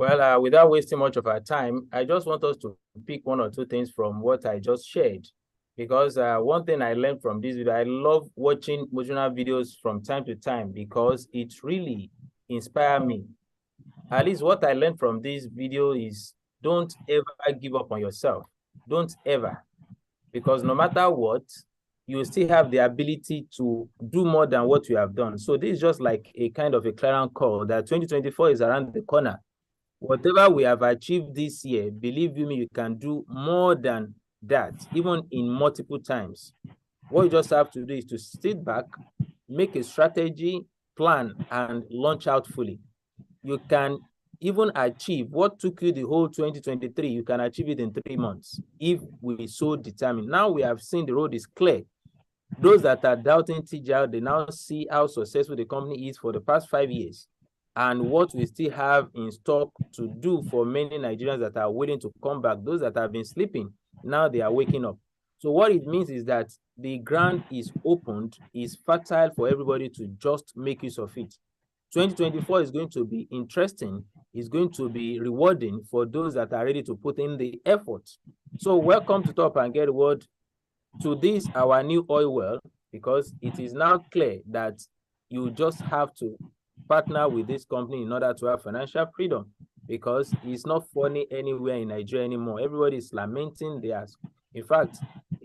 Well, without wasting much of our time, I just want us to pick one or two things from what I just shared. Because one thing I learned from this video, I love watching motivational videos from time to time because it really inspires me. At least what I learned from this video is don't ever give up on yourself. Don't ever. Because no matter what, you still have the ability to do more than what you have done. So this is just like a kind of a clarion call that 2024 is around the corner. Whatever we have achieved this year, believe me, you can do more than that, even in multiple times. What you just have to do is to sit back, make a strategy, plan, and launch out fully. You can even achieve what took you the whole 2023, you can achieve it in 3 months if we so determine. Now we have seen the road is clear. Those that are doubting TGR, they now see how successful the company is for the past 5 years and what we still have in stock to do for many Nigerians that are willing to come back. Those that have been sleeping, now they are waking up. So what it means is that the ground is opened, is fertile for everybody to just make use of it. 2024 is going to be interesting. It's going to be rewarding for those that are ready to put in the effort. So welcome to Top and Get Reward to this, our new oil well, because it is now clear that you just have to partner with this company in order to have financial freedom, because it's not funny anywhere in Nigeria anymore. Everybody is lamenting theirs. In fact,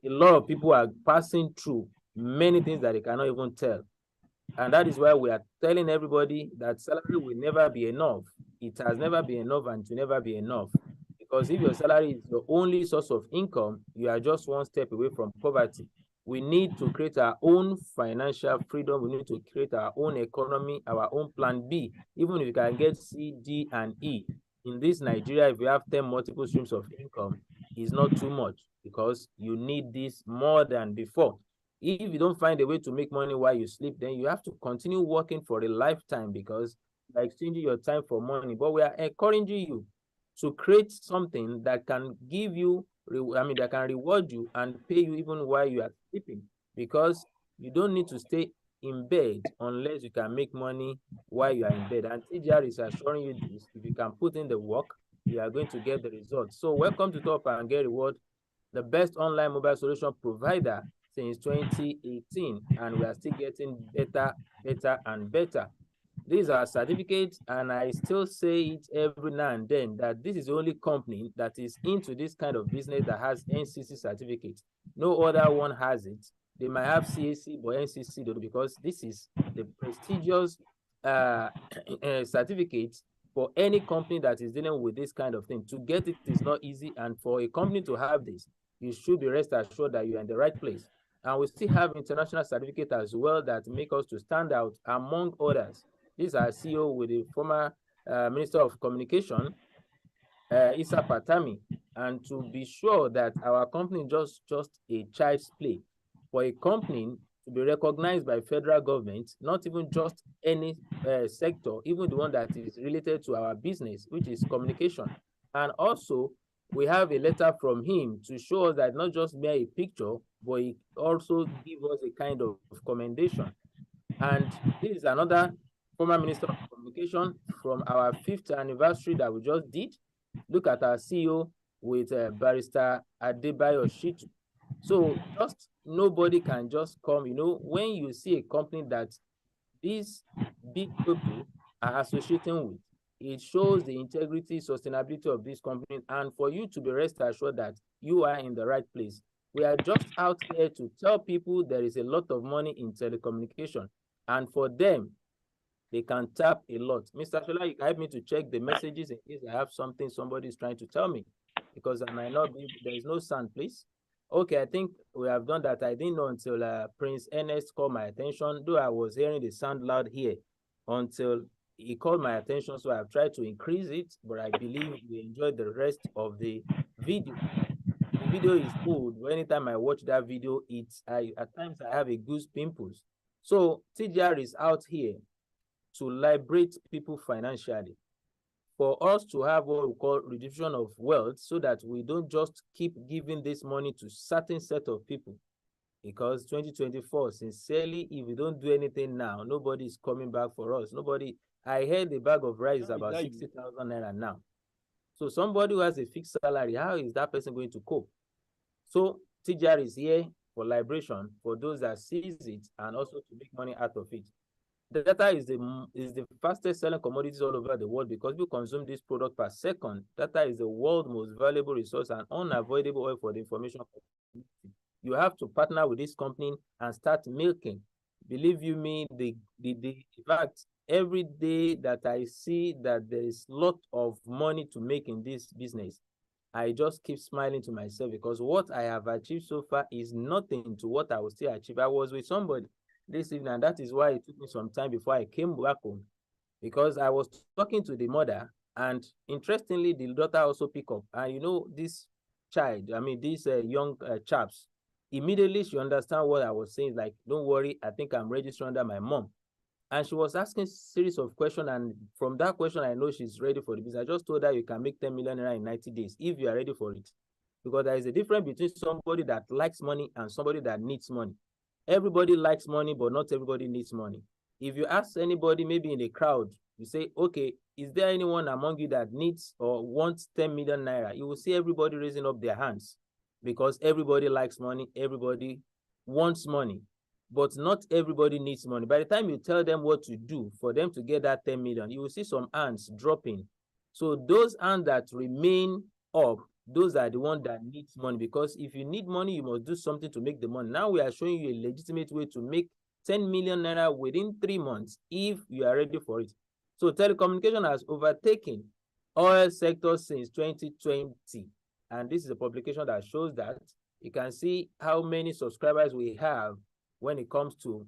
a lot of people are passing through many things that they cannot even tell. And that is why we are telling everybody that salary will never be enough. It has never been enough and it will never be enough. Because if your salary is your only source of income, you are just one step away from poverty. We need to create our own financial freedom. We need to create our own economy, our own plan B. Even if you can get C, D, and E. In this Nigeria, if you have 10 multiple streams of income, it's not too much because you need this more than before. If you don't find a way to make money while you sleep, then you have to continue working for a lifetime because you're exchanging your time for money. But we are encouraging you to create something that can give you, that can reward you and pay you even while you are sleeping, because you don't need to stay in bed unless you can make money while you are in bed. And TGR is assuring you this: if you can put in the work, you are going to get the results. So welcome to Top and Get Reward, the best online mobile solution provider since 2018, and we are still getting better, and better. These are certificates, and I still say it every now and then that this is the only company that is into this kind of business that has NCC certificate. No other one has it. They might have CAC, but NCC don't, because this is the prestigious certificate for any company that is dealing with this kind of thing. To get it is not easy, and for a company to have this, you should be rest assured that you're in the right place. And we still have international certificate as well that make us to stand out among others. This is our CEO with the former Minister of Communication, Issa Patami, and to be sure that our company is just a child's play. For a company to be recognized by federal government, not even just any sector, even the one that is related to our business, which is communication. And also, we have a letter from him to show us that not just mere a picture, but it also gives us a kind of commendation. And this is another former Minister of Communication from our 5th anniversary that we just did. Look at our CEO with Barrister Adebayo Shitu. So just nobody can just come, when you see a company that these big people are associating with, it shows the integrity, sustainability of this company, and for you to be rest assured that you are in the right place. We are just out here to tell people there is a lot of money in telecommunication, and for them, they can tap a lot. Mr. Shola, you can help me to check the messages in case I have something somebody is trying to tell me, because I might not be, there is no sound, please. Okay, I think we have done that. I didn't know until Prince Ernest called my attention, though I was hearing the sound loud here until he called my attention, so I've tried to increase it, but I believe we enjoyed the rest of the video. The video is cool, but anytime I watch that video, at times I have a goose pimples. So TGR is out here to liberate people financially, for us to have what we call redistribution of wealth, so that we don't just keep giving this money to certain set of people. Because 2024, sincerely, if we don't do anything now, nobody is coming back for us. Nobody. I heard the bag of rice is about 60,000 naira now. So somebody who has a fixed salary, how is that person going to cope? So TGR is here for liberation for those that sees it and also to make money out of it. The data is the fastest selling commodities all over the world because people consume this product per second. Data is the world's most valuable resource and unavoidable oil for the information community. You have to partner with this company and start milking. Believe you me, in fact, every day that I see that there is a lot of money to make in this business, I just keep smiling to myself because what I have achieved so far is nothing to what I will still achieve. I was with somebody this evening, and that is why it took me some time before I came back home, because I was talking to the mother, and interestingly, the daughter also picked up. And you know, this child, I mean, these young chaps, immediately she understand what I was saying. Like, don't worry, I think I'm registered under my mom. And she was asking series of questions, and from that question, I know she's ready for the business. I just told her you can make 10 million naira in 90 days if you are ready for it. Because there is a difference between somebody that likes money and somebody that needs money. Everybody likes money, but not everybody needs money. If you ask anybody, maybe in a crowd, you say, okay, is there anyone among you that needs or wants 10 million naira? You will see everybody raising up their hands because everybody likes money, everybody wants money, but not everybody needs money. By the time you tell them what to do for them to get that 10 million, you will see some hands dropping. So those hands that remain up, those are the ones that needs money, because if you need money, you must do something to make the money. Now we are showing you a legitimate way to make 10 million naira within 3 months if you are ready for it. So telecommunication has overtaken oil sector since 2020. And this is a publication that shows that. You can see how many subscribers we have when it comes to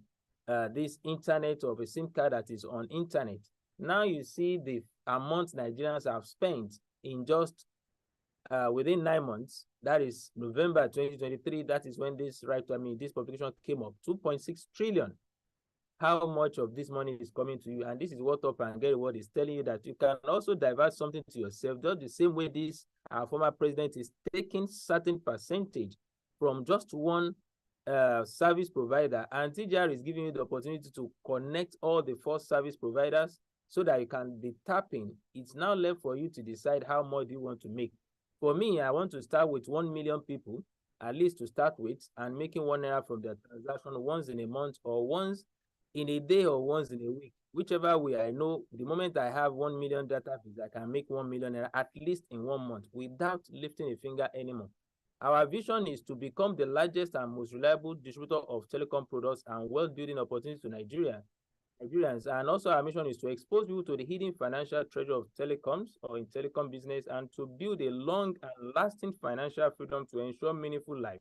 this internet of a SIM card that is on internet. Now you see the amount Nigerians have spent in just within 9 months, that is November 2023, that is when this this publication came up, 2.6 trillion. How much of this money is coming to you? And this is what Up and Get Reward is telling you, that you can also divert something to yourself, just the same way this our former president is taking certain percentage from just one service provider, and TGR is giving you the opportunity to connect all the 4 service providers so that you can be tapping. It's now left for you to decide how much you want to make. For me, I want to start with 1 million people, at least to start with, and making 1 naira from their transaction once in a month or once in a day or once in a week, whichever way. I know the moment I have 1 million data fees, I can make 1 million naira at least in 1 month without lifting a finger anymore. Our vision is to become the largest and most reliable distributor of telecom products and wealth building opportunities to Nigerians. And also our mission is to expose people to the hidden financial treasure of telecoms or in telecom business, and to build a long and lasting financial freedom to ensure meaningful life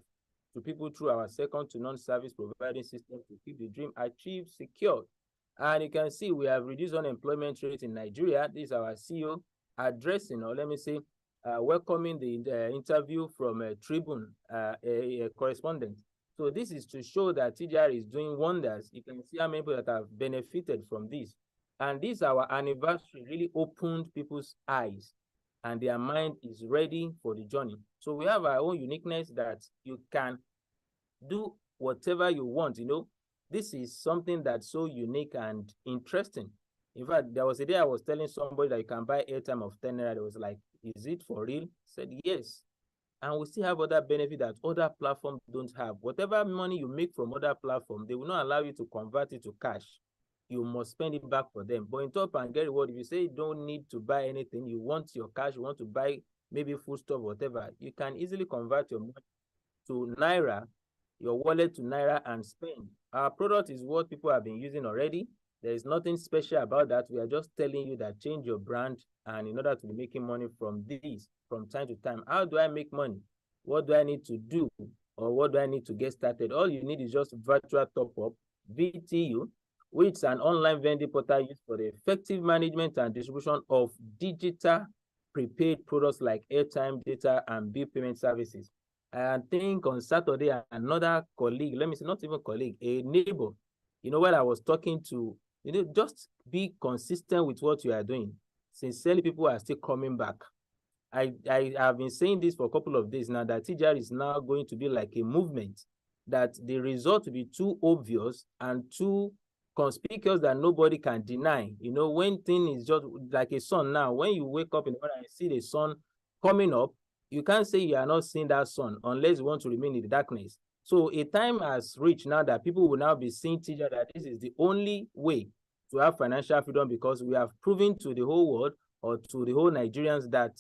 to people through our second to none service providing system to keep the dream achieved secured. And you can see we have reduced unemployment rate in Nigeria. This is our CEO addressing, or let me say, welcoming the interview from Tribune, a correspondent. So this is to show that TGR is doing wonders. You can see how many people that have benefited from this. And this, our anniversary, really opened people's eyes and their mind is ready for the journey. So we have our own uniqueness that you can do whatever you want. You know, this is something that's so unique and interesting. In fact, there was a day I was telling somebody that you can buy airtime of 10 naira. They was like, is it for real? I said, yes. And we still have other benefits that other platforms don't have. Whatever money you make from other platforms, they will not allow you to convert it to cash. You must spend it back for them. But in Up and Get Reward, if you say you don't need to buy anything, you want your cash, you want to buy maybe food stuff, whatever, you can easily convert your money to naira, your wallet to naira, and spend. Our product is what people have been using already. There is nothing special about that. We are just telling you that change your brand, and in order to be making money from this from time to time. How do I make money? What do I need to do? Or what do I need to get started? All you need is just virtual top-up, VTU, which is an online vending portal used for the effective management and distribution of digital prepaid products like airtime, data, and bill payment services. I think on Saturday, another colleague, let me say, not even colleague, a neighbor, you know, when I was talking to, you know, just be consistent with what you are doing. Sincerely, people are still coming back. I have been saying this for a couple of days now, that TGR is now going to be like a movement, that the result will be too obvious and too conspicuous that nobody can deny. You know, when thing is just like a sun now, when you wake up in the morning and see the sun coming up, you can't say you are not seeing that sun unless you want to remain in the darkness. So a time has reached now that people will now be seeing teacher that this is the only way to have financial freedom, because we have proven to the whole world or to the whole Nigerians that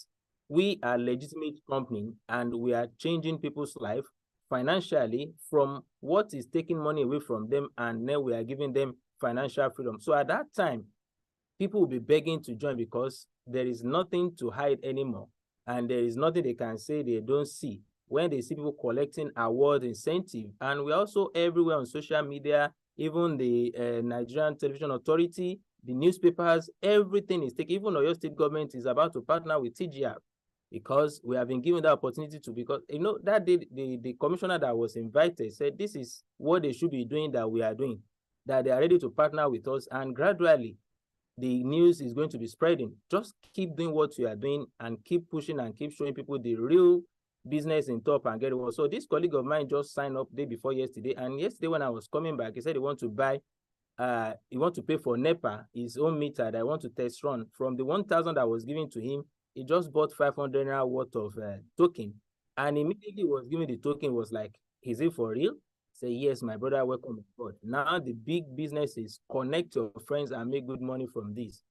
we are a legitimate company and we are changing people's life financially from what is taking money away from them, and then we are giving them financial freedom. So at that time, people will be begging to join because there is nothing to hide anymore, and there is nothing they can say they don't see when they see people collecting award incentive. And we're also everywhere on social media, even the Nigerian Television Authority, the newspapers, everything is taken. Even Oyo State government is about to partner with TGR because we have been given that opportunity to, because you know that day the commissioner that was invited said this is what they should be doing that we are doing, that they are ready to partner with us, and gradually the news is going to be spreading. Just keep doing what you are doing and keep pushing and keep showing people the real business in top and get it well. So this colleague of mine just signed up day before yesterday, and yesterday when I was coming back, he said he want to buy he want to pay for NEPA, his own meter that I want to test run. From the 1,000 that was given to him, he just bought 500 naira worth of token, and immediately was giving the token, was like, is it for real? Say, yes, my brother, welcome aboard. Now the big business is connect your friends and make good money from this.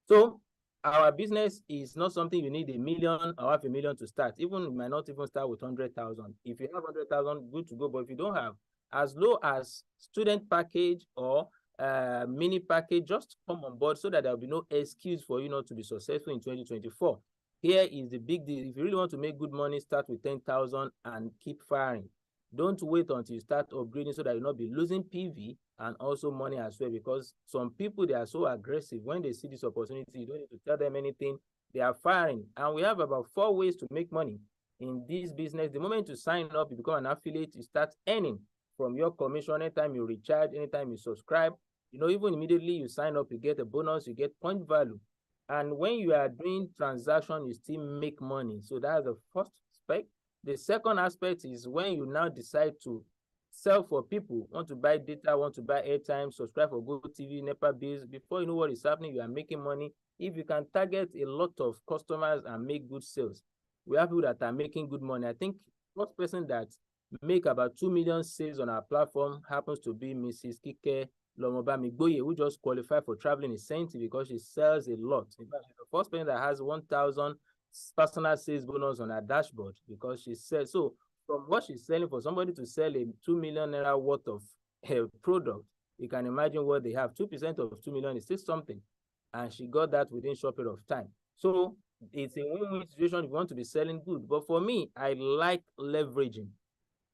So our business is not something you need 1 million or 500,000 to start. Even you might not even start with 100,000. If you have 100,000, good to go. But if you don't have, as low as student package or mini package, just come on board so that there will be no excuse for you not to be successful in 2024. Here is the big deal. If you really want to make good money, start with 10,000 and keep firing. Don't wait until you start upgrading so that you'll not be losing PV and also money as well, because some people, they are so aggressive. When they see this opportunity, you don't need to tell them anything. They are firing. And we have about 4 ways to make money in this business. The moment you sign up, you become an affiliate, you start earning from your commission. Anytime you recharge, anytime you subscribe, you know, even immediately you sign up, you get a bonus, you get point value. And when you are doing transaction, you still make money. So that's the first aspect. The second aspect is when you now decide to sell for people, want to buy data, want to buy airtime, subscribe for GoTV, NEPA bills. Before you know what is happening, you are making money. If you can target a lot of customers and make good sales, we have people that are making good money. I think first person that make about 2 million sales on our platform happens to be Mrs. Kike Lomobamigboye, who just qualified for traveling incentive because she sells a lot. In fact, she's the first person that has 1,000 personal sales bonus on her dashboard because she sells. So from what she's selling, for somebody to sell a 2 million naira worth of product, you can imagine what they have. 2% of 2 million is still something. And she got that within a short period of time. So it's a win-win situation if you want to be selling good. But for me, I like leveraging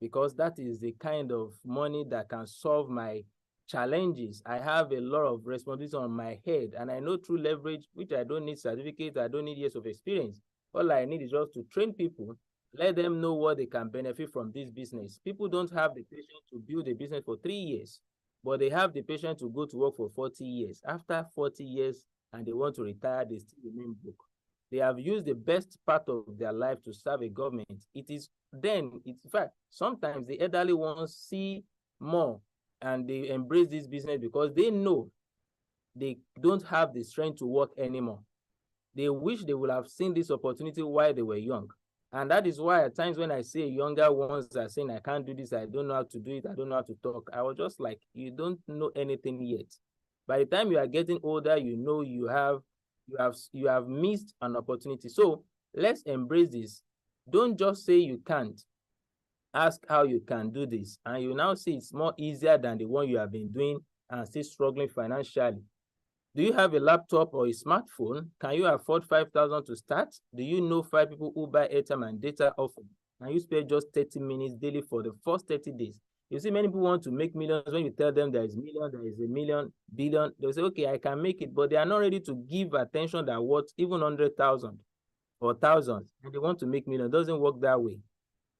because that is the kind of money that can solve my challenges. I have a lot of responsibility on my head, and I know through leverage, which I don't need certificates, I don't need years of experience. All I need is just to train people, let them know what they can benefit from this business. People don't have the patience to build a business for 3 years, but they have the patience to go to work for 40 years. After 40 years, and they want to retire, they still remain broke. They have used the best part of their life to serve a government. It is then, in fact, sometimes the elderly ones see more and they embrace this business because they know they don't have the strength to work anymore. They wish they would have seen this opportunity while they were young. And that is why at times when I say younger ones are saying, I can't do this, I don't know how to do it, I don't know how to talk, I was just like, you don't know anything yet. By the time you are getting older, you know you have missed an opportunity. So let's embrace this. Don't just say you can't. Ask how you can do this, and you now see it's more easier than the one you have been doing and still struggling financially. Do you have a laptop or a smartphone? Can you afford 5,000 to start? Do you know 5 people who buy airtime and data often? Can you spend just 30 minutes daily for the first 30 days? You see, many people want to make millions. When you tell them there is million, there is a million, billion, they'll say, okay, I can make it, but they are not ready to give attention that what even 100,000 or thousands, and they want to make millions. It doesn't work that way.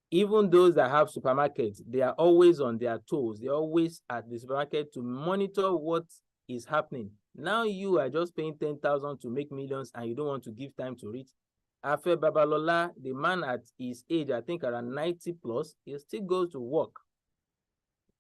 Even those that have supermarkets, they are always on their toes. They're always at the supermarket to monitor what is happening. Now you are just paying 10,000 to make millions and you don't want to give time to it. Afe Babalola, the man at his age, I think around 90 plus, he still goes to work.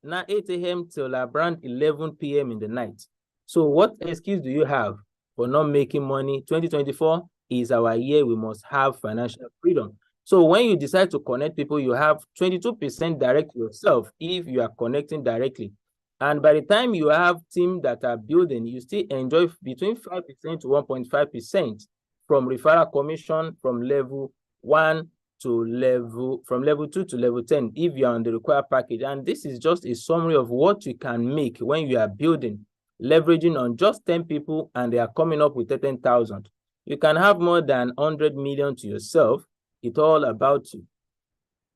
now 8 a.m. till around 11 p.m. in the night. So what excuse do you have for not making money? 2024 is our year. We must have financial freedom. So when you decide to connect people, you have 22% direct to yourself if you are connecting directly. And by the time you have teams that are building, you still enjoy between 5% to 1.5% from referral commission from level 1 to from level 2 to level 10 if you're on the required package. And this is just a summary of what you can make when you are building, leveraging on just 10 people and they are coming up with 10,000. You can have more than 100 million to yourself. It's all about you.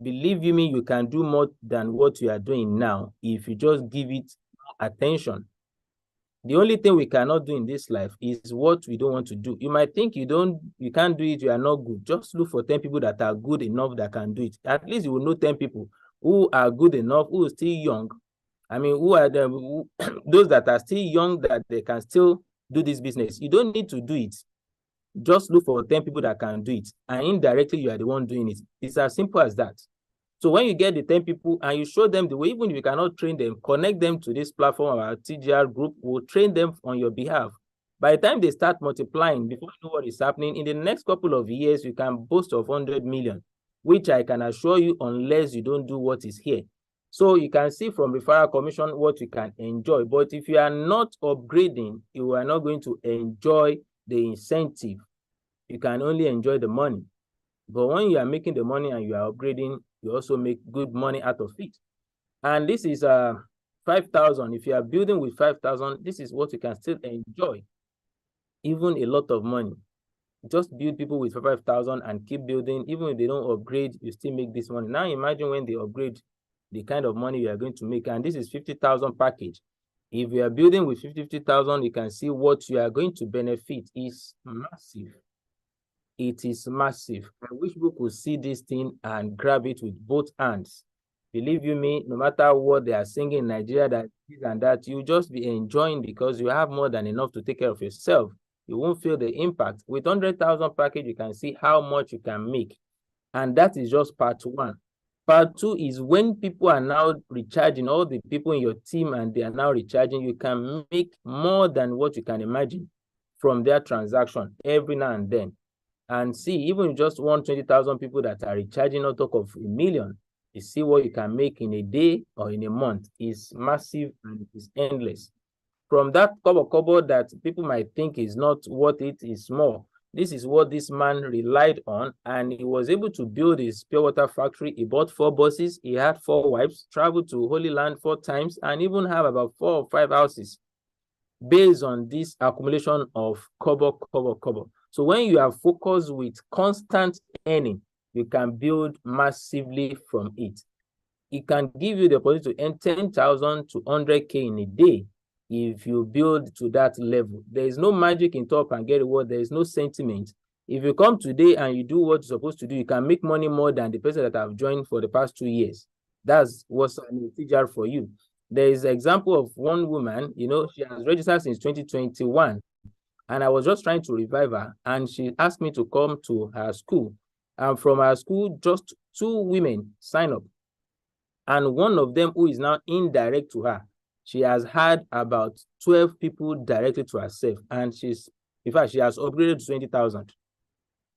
Believe you me, you can do more than what you are doing now if you just give it attention. The only thing we cannot do in this life is what we don't want to do. You might think you can't do it, you are not good. Just look for 10 people that are good enough that can do it. At least you will know 10 people who are good enough, who are still young. I mean, who are those that are still young that they can still do this business. You don't need to do it. Just look for 10 people that can do it. And indirectly, you are the one doing it. It's as simple as that. So when you get the 10 people and you show them the way, even if you cannot train them, connect them to this platform, our TGR group will train them on your behalf. By the time they start multiplying, before you know what is happening, in the next couple of years, you can boast of 100 million, which I can assure you unless you don't do what is here. So you can see from referral commission what you can enjoy. But if you are not upgrading, you are not going to enjoy the incentive. You can only enjoy the money. But when you are making the money and you are upgrading, you also make good money out of it. And this is 5,000. If you are building with 5,000, this is what you can still enjoy. Even a lot of money. Just build people with 5,000 and keep building. Even if they don't upgrade, you still make this money. Now imagine when they upgrade, the kind of money you are going to make. And this is 50,000 package. If you are building with 50,000, you can see what you are going to benefit is massive. It is massive. I wish people could see this thing and grab it with both hands. Believe you me, no matter what they are singing in Nigeria, that this and that, you just be enjoying because you have more than enough to take care of yourself. You won't feel the impact. With 100,000 package, you can see how much you can make. And that is just part 1. Part 2 is when people are now recharging, all the people in your team, and they are now recharging, you can make more than what you can imagine from their transaction every now and then. And see, even just 120,000 people that are recharging, not talk of a million, you see what you can make in a day or in a month is massive and it is endless. From that kobo that people might think is not worth it, is small. This is what this man relied on, and he was able to build his pure water factory. He bought 4 buses, he had 4 wives, traveled to Holy Land 4 times, and even have about 4 or 5 houses based on this accumulation of kobo. So when you are focused with constant earning, you can build massively from it. It can give you the opportunity to earn 10,000 to 100K in a day if you build to that level. There is no magic in top and get reward. There is no sentiment. If you come today and you do what you're supposed to do, you can make money more than the person that have joined for the past 2 years. That's what's an teacher for you. There is an example of one woman, you know, she has registered since 2021. And I was just trying to revive her. And she asked me to come to her school. And from her school, just 2 women sign up. And one of them who is now indirect to her, she has had about 12 people directly to herself. And in fact, she has upgraded to 20,000.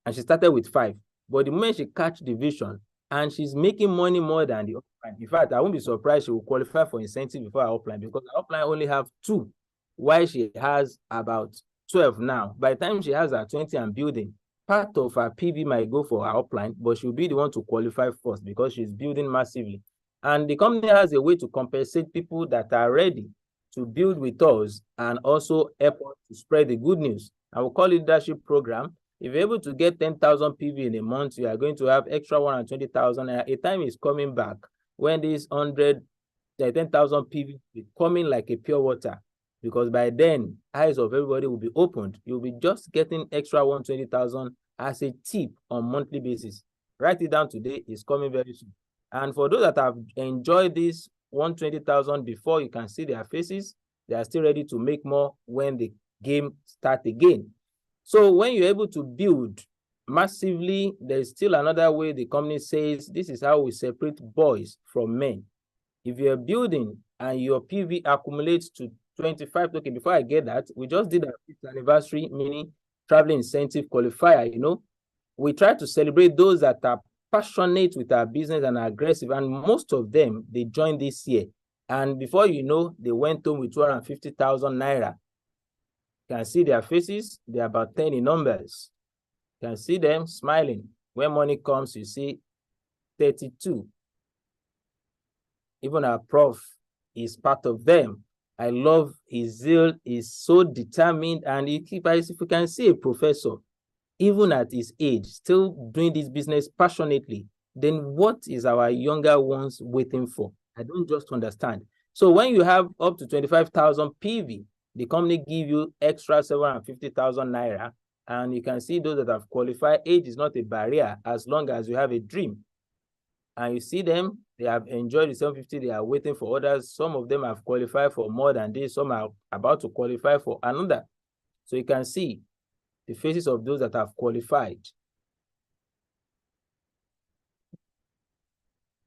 And she started with 5. But the moment she catch the vision, and she's making money more than the upline. In fact, I won't be surprised she will qualify for incentive before her upline, because her upline only have 2, while she has about 12 now. By the time she has her 20 and building, part of her PV might go for her upline, but she'll be the one to qualify first because she's building massively. And the company has a way to compensate people that are ready to build with us and also help us to spread the good news. I will call it leadership program. If you're able to get 10,000 PV in a month, you are going to have extra 120,000. A time is coming back when this 10,000 PV is coming like a pure water, because by then eyes of everybody will be opened. You'll be just getting extra 120,000 as a tip on monthly basis. Write it down today. It's coming very soon. And for those that have enjoyed this 120,000 before, you can see their faces. They are still ready to make more when the game starts again. So when you're able to build massively, there's still another way the company says this is how we separate boys from men. If you're building and your PV accumulates to 25, okay, before I get that, we just did our 5th anniversary mini traveling incentive qualifier. You know, we try to celebrate those that are passionate with our business and are aggressive, and most of them, they joined this year. And before you know, they went home with 250,000 naira. You can see their faces, they're about 10 in numbers. You can see them smiling. When money comes, you see 32. Even our prof is part of them. I love his zeal, he's so determined, and if you can see a professor, even at his age, still doing this business passionately, then what is our younger ones waiting for? I don't just understand. So when you have up to 25,000 PV, the company give you extra 750,000 naira, and you can see those that have qualified. Age is not a barrier as long as you have a dream. And you see them, they have enjoyed the 750, they are waiting for others. Some of them have qualified for more than this, some are about to qualify for another. So you can see the faces of those that have qualified.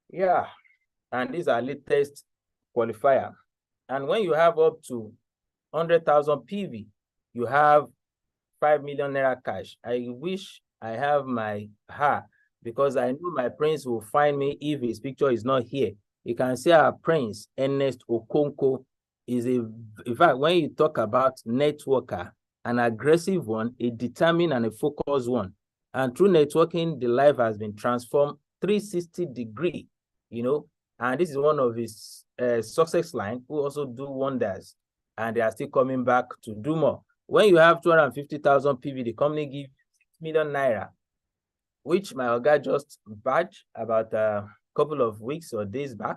Yeah, and these are latest qualifier. And when you have up to 100,000 PV, you have 5 million naira cash. I wish I have my because I know my prince will find me if his picture is not here. You can see our prince, Ernest Okonkwo, is in fact, when you talk about networker, an aggressive one, a determined and a focused one. And through networking, the life has been transformed 360-degree, you know, and this is one of his success line, who also do wonders, and they are still coming back to do more. When you have 250,000 PV, the company gives 6 million naira, which my Oga just badged about a couple of weeks or days back.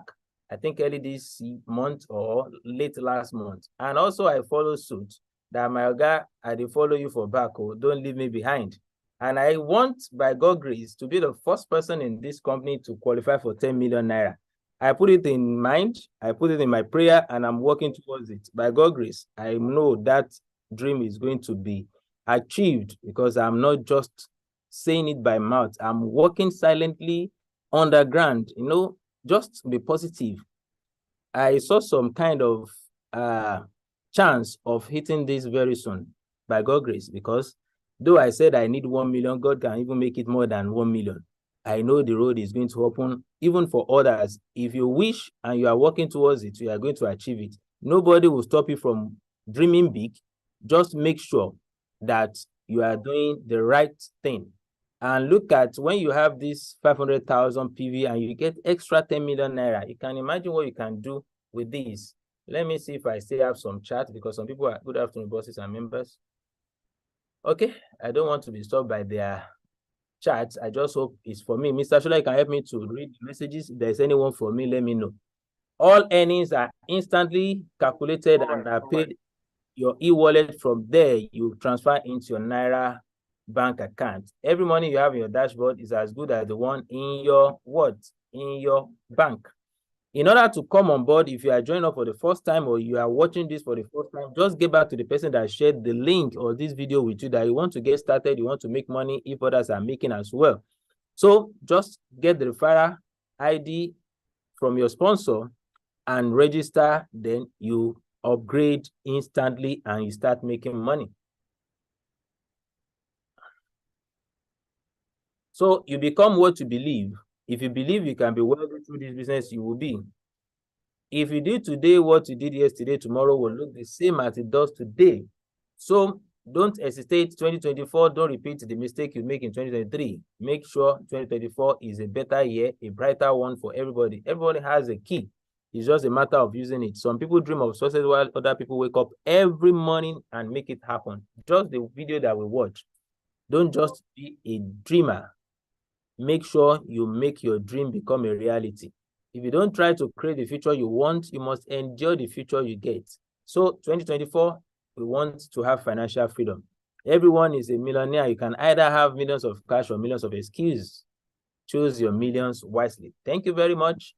I think early this month or late last month. And also I follow suit that my Oga, I dey follow you for back, oh, don't leave me behind. And I want, by God grace, to be the first person in this company to qualify for 10 million naira. I put it in mind, I put it in my prayer, and I'm working towards it. By God grace, I know that dream is going to be achieved because I'm not just saying it by mouth. I'm working silently underground, you know, just be positive. I saw some kind of chance of hitting this very soon by God's grace, because though I said I need 1 million, God can even make it more than 1 million. I know the road is going to open even for others. If you wish and you are working towards it, you are going to achieve it. Nobody will stop you from dreaming big. Just make sure that you are doing the right thing. And look at when you have this 500,000 PV and you get extra 10 million naira, you can imagine what you can do with this. Let me see if I still have some chat, because some people are good afternoon, bosses and members. Okay, I don't want to be stopped by their chats. I just hope it's for me. Mr. Shola, you can help me to read the messages. If there's anyone for me, let me know. All earnings are instantly calculated and are paid your e-wallet. From there, you transfer into your Naira bank account. Every money you have in your dashboard is as good as the one in your what? In your bank. In order to come on board, if you are joining up for the first time or you are watching this for the first time, just get back to the person that shared the link or this video with you, that you want to get started, you want to make money if others are making as well. So just get the referral ID from your sponsor and register, then you upgrade instantly and you start making money. So you become what you believe. If you believe you can be wealthy through this business, you will be. If you did today what you did yesterday, tomorrow will look the same as it does today. So don't hesitate. 2024, don't repeat the mistake you make in 2023. Make sure 2024 is a better year, a brighter one for everybody. Everybody has a key. It's just a matter of using it. Some people dream of success while other people wake up every morning and make it happen. Just the video that we watch. Don't just be a dreamer. Make sure you make your dream become a reality. If you don't try to create the future you want, you must enjoy the future you get. So 2024, we want to have financial freedom. Everyone is a millionaire. You can either have millions of cash or millions of excuses. Choose your millions wisely. Thank you very much.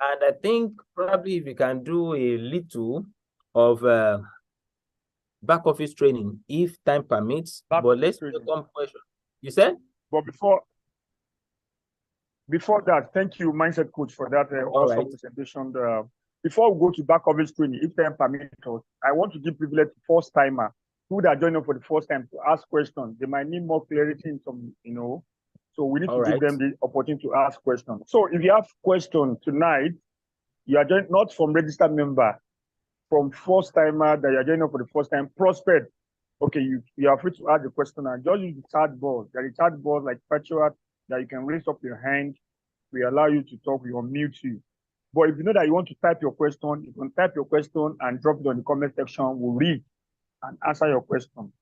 And I think probably if you can do a little of back office training, if time permits. But let's take one question. You said? But before Before that, thank you, Mindset Coach, for that awesome presentation. Before we go to back office training, if time permits us, I want to give privilege to first timer who that join us for the first time to ask questions. They might need more clarity in some, so we need to give them the opportunity to ask questions. So if you have questions tonight, you are joined not from registered member, from first timer that you are joining for the first time, prospect. Okay, you are free to ask the question and just use the chat board. There is chat board like virtual that you can raise up your hand. We allow you to talk, we unmute you. But if you know that you want to type your question, you can type your question and drop it on the comment section. We'll read and answer your question.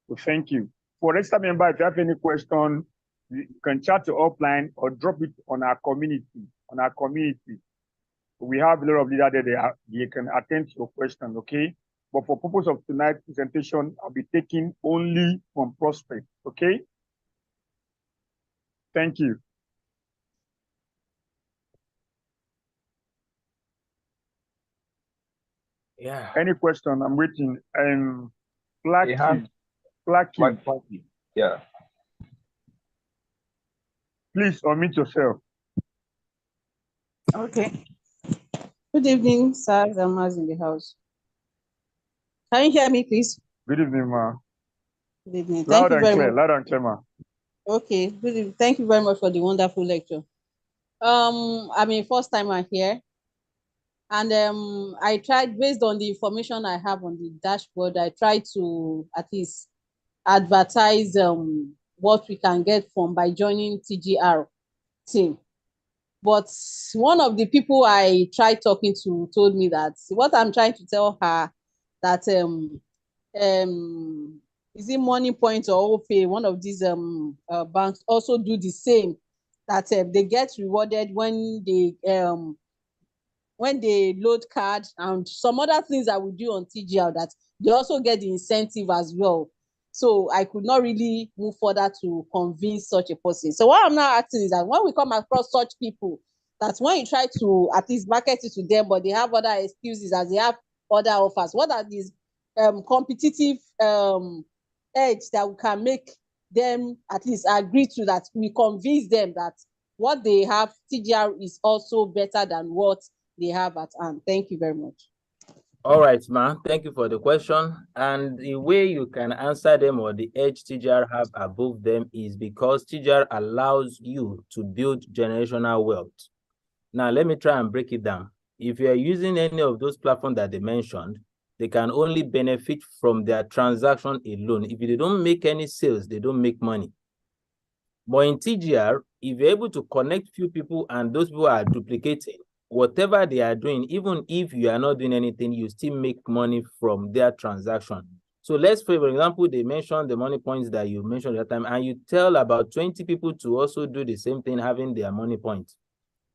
So thank you. For registered member, if you have any question, you can chat to offline or drop it on our community. We have a lot of leaders there. They can attend to your question, okay? But for purpose of tonight's presentation, I'll be taking only from prospect, okay? Thank you. Yeah. Any question? I'm waiting. Flaky. Yeah. Please unmute yourself. Okay. Good evening, sir. Zama's in the house. Can you hear me, please? Good evening, ma. Good evening. Loud and clear, ma. Okay. Good evening. Thank you very much for the wonderful lecture. I'm a first timer here. And I tried, based on the information I have on the dashboard, I tried to at least advertise what we can get from by joining TGR team. But one of the people I tried talking to told me that what I'm trying to tell her that is it Money Point or OPay, one of these banks also do the same, that they get rewarded when they load card and some other things that we do on TGR, that they also get the incentive as well. So I could not really move further to convince such a person. So what I'm now asking is that when we come across such people, that's when you try to at least market it to them, but they have other excuses as they have other offers. What are these competitive edge that we can make them at least agree to, that we convince them that what they have, TGR is also better than what they have at hand? Thank you very much. All right, ma. Thank you for the question. And the way you can answer them, or the edge TGR have above them, is because TGR allows you to build generational wealth. Now, let me try and break it down. If you are using any of those platforms that they mentioned, they can only benefit from their transaction alone. If they don't make any sales, they don't make money. But in TGR, if you're able to connect few people and those people are duplicating, whatever they are doing, even if you are not doing anything, you still make money from their transaction. So let's say, for example, they mentioned the money points that you mentioned at that time, and you tell about 20 people to also do the same thing, having their money points.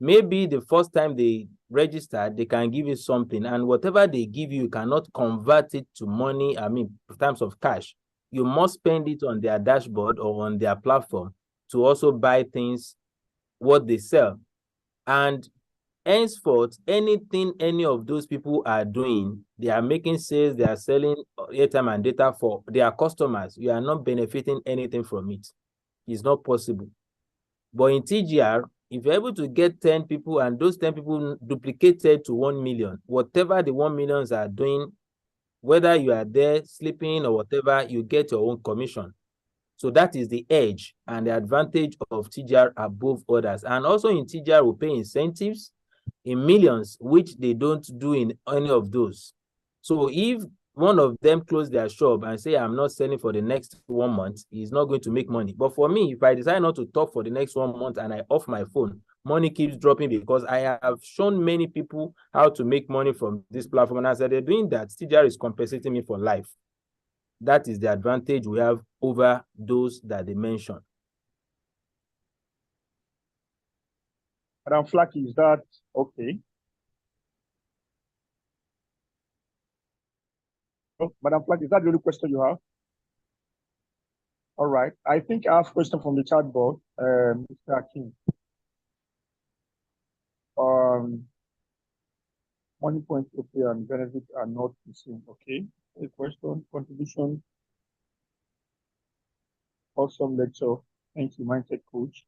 Maybe the first time they register, they can give you something, and whatever they give you, you cannot convert it to money, in terms of cash. You must spend it on their dashboard or on their platform to also buy things, what they sell. And henceforth, anything any of those people are doing, they are making sales, they are selling airtime and data for their customers. You are not benefiting anything from it. It's not possible. But in TGR, if you're able to get 10 people and those 10 people duplicated to 1 million, whatever the 1 millions are doing, whether you are there sleeping or whatever, you get your own commission. So that is the edge and the advantage of TGR above others. And also in TGR, we pay incentives in millions, which they don't do in any of those. So if one of them close their shop and say, I'm not selling for the next 1 month, he's not going to make money. But for me, if I decide not to talk for the next 1 month and I off my phone, money keeps dropping, because I have shown many people how to make money from this platform. And as they're doing that, TGR is compensating me for life. That is the advantage we have over those that they mentioned. Madam Flaky, is that okay? Oh, Madam Flaky, is that the only question you have? All right. I think I have a question from the chat board, Mr. Akin. Money points, okay, and benefits are not the same. Okay. A question, contribution. Awesome lecture. Thank you, Mindset Coach.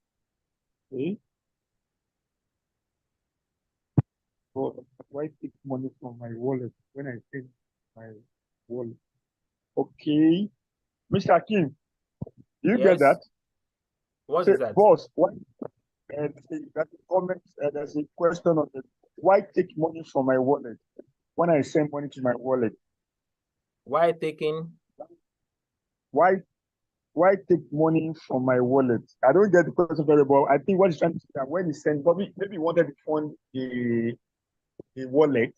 Okay. Why take money from my wallet when I send my wallet? Okay. Mr. Akim, you get Yes. that? What Say, is that? boss, why? That's a comment. There's a question on it. Why take money from my wallet when I send money to my wallet? Why taking? Why take money from my wallet? I don't get the question very well. I think what he's trying to say that when he sent, probably maybe he wanted to fund the wallet.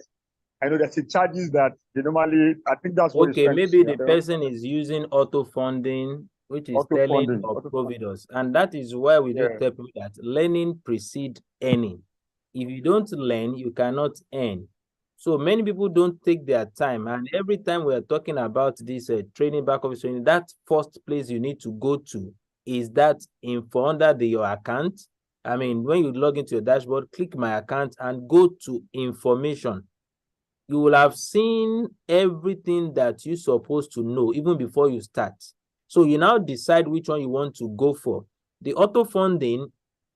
I know there's a charges that they normally. I think that's what he's Okay, trying maybe to say. the person is using auto funding, which is Auto telling funding. of Auto funding. providers, and that is why we do Yeah. tell people that learning precedes earning. If you don't learn, you cannot earn. So many people don't take their time, and every time we are talking about this training, back office training, that first place you need to go to is that info under your account. I mean, when you log into your dashboard, click my account and go to information. You will have seen everything that you're supposed to know even before you start. So you now decide which one you want to go for. The auto funding,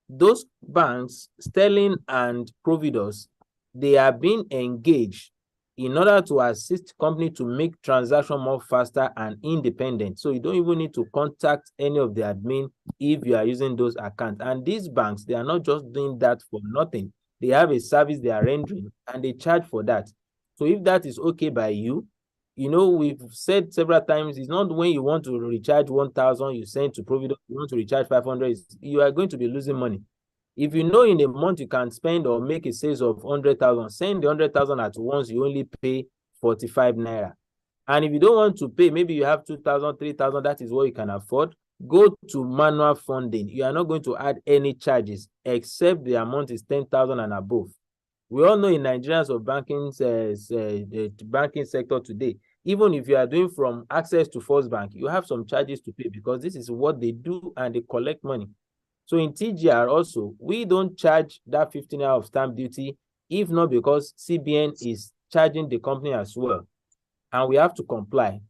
those banks, Sterling and Providus, they are being engaged in order to assist company to make transaction more faster and independent. So you don't even need to contact any of the admin if you are using those accounts. And these banks, they are not just doing that for nothing. They have a service they are rendering and they charge for that. So if that is okay by you, you know, we've said several times, it's not when you want to recharge 1,000, you send to Providus, you want to recharge 500, you are going to be losing money. If you know in a month you can spend or make a sales of 100,000, send the 100,000 at once, you only pay 45 naira. And if you don't want to pay, maybe you have 2,000, 3,000, that is what you can afford, go to manual funding. You are not going to add any charges except the amount is 10,000 and above. We all know in Nigerians of the banking sector today, even if you are doing from Access to First Bank, you have some charges to pay because this is what they do and they collect money. So in TGR also, we don't charge that 15 hours of stamp duty, if not because CBN is charging the company as well, and we have to comply.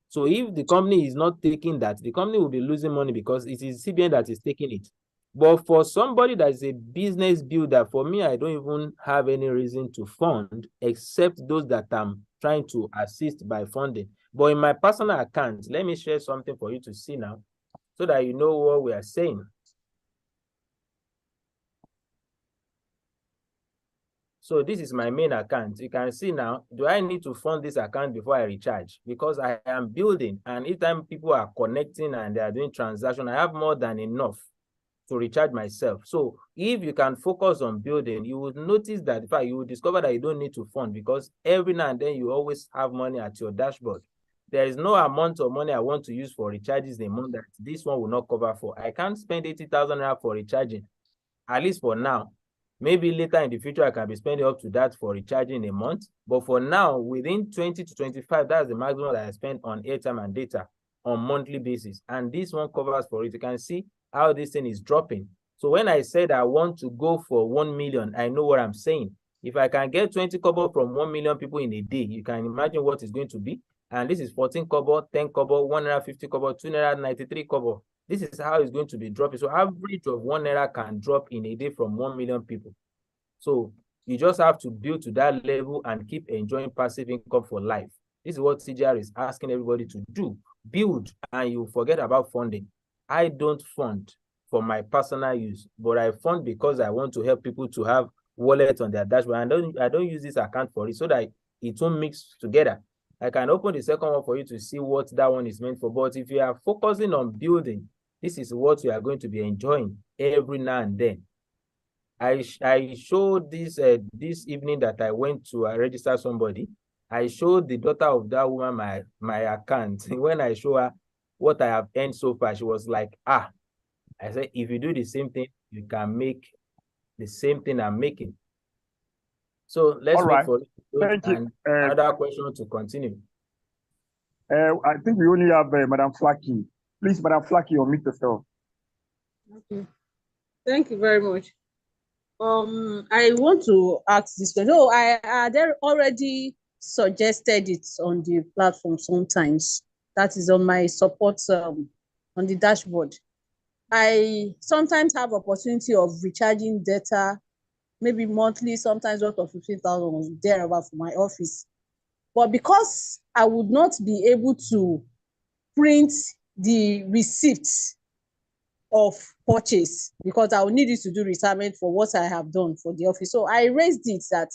So if the company is not taking that, the company will be losing money because it is CBN that is taking it. But for somebody that is a business builder, for me, I don't even have any reason to fund except those that I'm trying to assist by funding. But in my personal account, let me share something for you to see now so that you know what we are saying. So this is my main account. You can see now, do I need to fund this account before I recharge? Because I am building, and each time people are connecting and they are doing transaction, I have more than enough to recharge myself. So if you can focus on building, you will notice that, in fact, you will discover that you don't need to fund because every now and then you always have money at your dashboard. There is no amount of money I want to use for recharges a month that this one will not cover for. I can't spend 80,000 naira for recharging, at least for now. Maybe later in the future, I can be spending up to that for recharging a month. But for now, within 20 to 25, that's the maximum that I spend on airtime and data on monthly basis. And this one covers for it. You can see how this thing is dropping. So when I said I want to go for 1 million, I know what I'm saying. If I can get 20 kobo from 1 million people in a day, you can imagine what it's going to be. And this is 14 kobo, 10 kobo, 150 kobo, 2 naira, 93 kobo. This is how it's going to be dropping. So average of 1 naira can drop in a day from 1 million people. So you just have to build to that level and keep enjoying passive income for life. This is what CGR is asking everybody to do. Build and you forget about funding. I don't fund for my personal use, but I fund because I want to help people to have wallet on their dashboard. I don't use this account for it so that it won't mix together. I can open the second one for you to see what that one is meant for. But if you are focusing on building, this is what you are going to be enjoying every now and then. I showed this this evening that I went to register somebody. I showed the daughter of that woman my account. When I show her what I have earned so far, she was like, ah. I said, if you do the same thing, you can make the same thing I'm making. So let's wait for another question to continue. I think we only have Madam Flaky. Please, Madam Flaky, unmute yourself. Okay. Thank you very much. I want to ask this question. No, I had already suggested it on the platform sometimes. That is on my support on the dashboard. I sometimes have opportunity of recharging data maybe monthly, sometimes worth of 15,000 was thereabout for my office. But because I would not be able to print the receipts of purchase, because I will need it to do retirement for what I have done for the office. So I raised it that,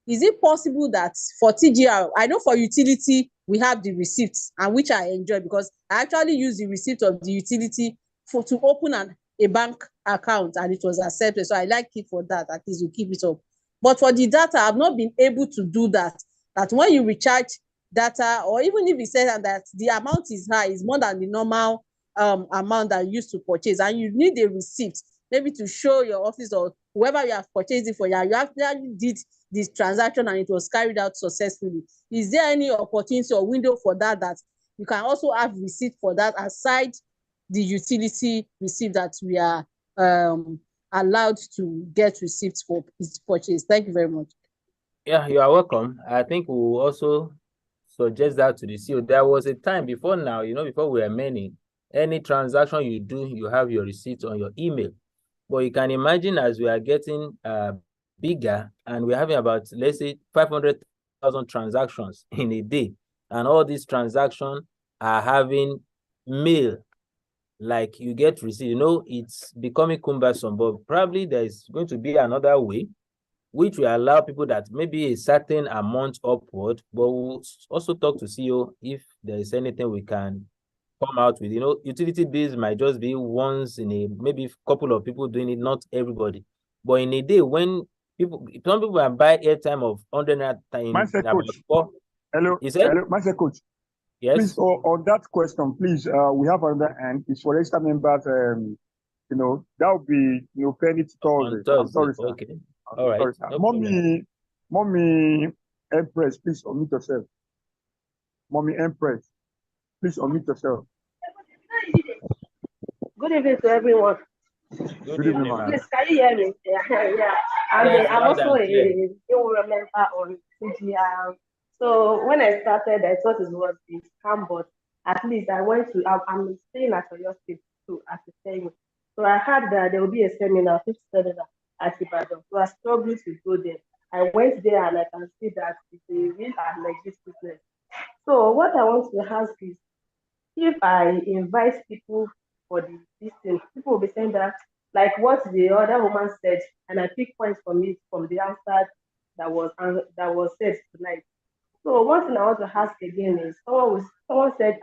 is it possible that for TGR, I know for utility, we have the receipts, and which I enjoy because I actually use the receipt of the utility to open a bank account, and it was accepted. So I like it for that, at least you keep it up. But for the data, I've not been able to do that. That when you recharge data, or even if it says that the amount is high, is more than the normal amount that you used to purchase, and you need a receipt maybe to show your office or whoever you have purchased it for, you actually did this transaction and it was carried out successfully. Is there any opportunity or window for that, that you can also have receipt for that aside the utility receipt that we are allowed to get receipts for its purchase? Thank you very much. Yeah, you are welcome. I think we will also suggest that to the CEO. There was a time before now, before we were many, any transaction you do, you have your receipt on your email. But you can imagine as we are getting bigger and we're having about, let's say, 500,000 transactions in a day, and all these transactions are having mail, like you get receipt, it's becoming cumbersome. But probably there's going to be another way which will allow people that maybe a certain amount upward, but we'll also talk to CEO if there is anything we can come out with. Utility bills might just be once in a, maybe a couple of people doing it, not everybody. But in a day, when some people can buy airtime of 100 times. Hello, Master Coach. Yes. Please, on that question, please, we have another hand. It's for registered members. That would be penalty Thursday. I'm sorry, sir. Okay. All right. Sorry, sir. No Mommy Empress, please unmute yourself. Mommy Empress, please unmute yourself. Good evening to everyone. Good evening, ma'am. Please, can you hear me? Yeah. I'm also a new member on TGR. So when I started, I thought it was a scam, but at least I went to, I'm staying at Oyo State too, as a seminar. So I heard that there will be a seminar, 5th seminar at Ibadan. So I struggled to go there. I went there and I can see that it's a real and legit business. So what I want to ask is, if I invite people for this thing, people will be saying that, like what the other woman said, and I pick points from it from the answer that was said tonight. So one thing I want to ask again is, someone said,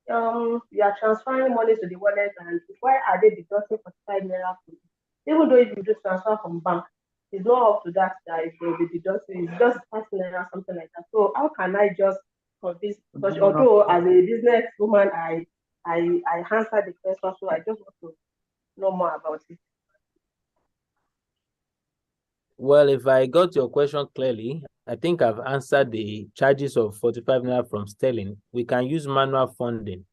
you are transferring money to the wallet, and why are they deducting 45 naira from it? Even though if you do transfer from bank, it's not up to that if they will be deducting, it's just 30 naira, something like that. So how can I just convince? Because although as a business woman, I answered the question, so I just want to know more about it. Well, if I got your question clearly, I think I've answered the charges of 45 naira from Sterling. We can use manual funding,